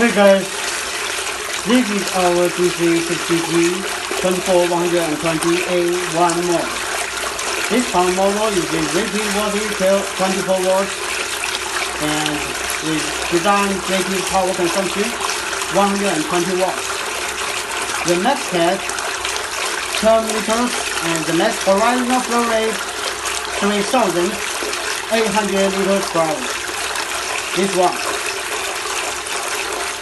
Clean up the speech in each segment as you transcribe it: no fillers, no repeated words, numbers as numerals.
Okay guys, this is our DC60G-24120A-1 model. This pump model is a rated voltage 24 volts and is designed rated power consumption 120 watts. The max test 10 meters and the max horizontal flow rate 3,800 liters per hour. This one.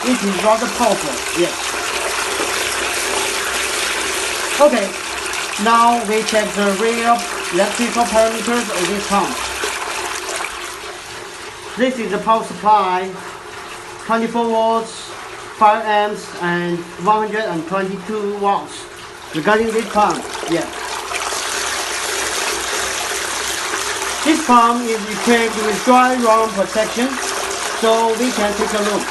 It is rather powerful, yes. Okay, now we check the real electrical parameters of this pump. This is the power supply, 24 volts, 5 amps, and 122 watts. Regarding this pump, yeah. This pump is equipped with dry run protection, so we can take a look.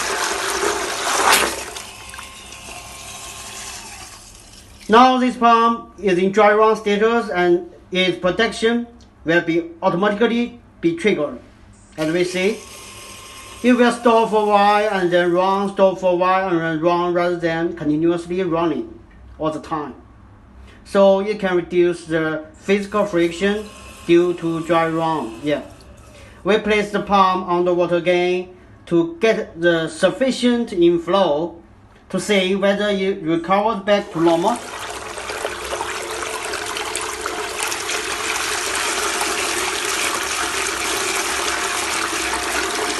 Now this pump is in dry run status and its protection will automatically be triggered. As we see, it will stop for a while and then run, stop for a while and then run rather than continuously running all the time. So it can reduce the physical friction due to dry run. Yeah. We place the pump on the water again to get the sufficient inflow to see whether it recovered back to normal.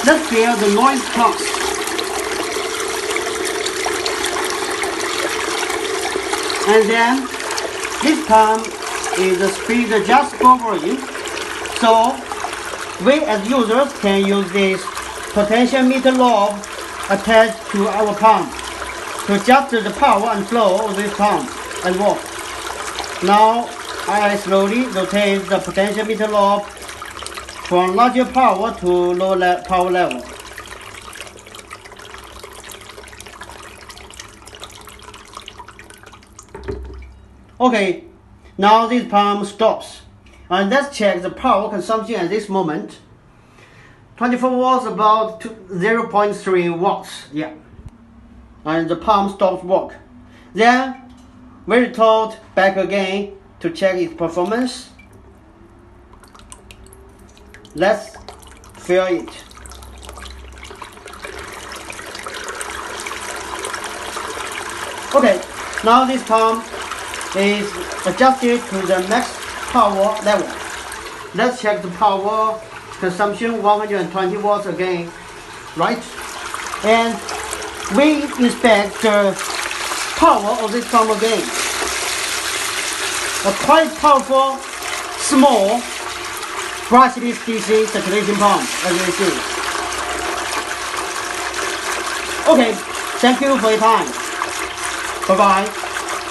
Let's feel the noise plus. And then this pump is a speed adjustable version, so we as users can use this potentiometer knob attached to our pump to adjust the power and flow of this pump and work. Now I slowly rotate the potentiometer knob from larger power to low power level. Okay, now this pump stops. And let's check the power consumption at this moment. 24 volts, about 0.3 watts. Yeah. And the pump stops work. Then we return back again to check its performance. Let's feel it. Okay, now this pump is adjusted to the max power level. Let's check the power consumption, 120 watts again, right? And we inspect the power of this pump again. A quite powerful, small, brushless DC circulation pump, as you see. Okay, thank you for your time. Bye-bye.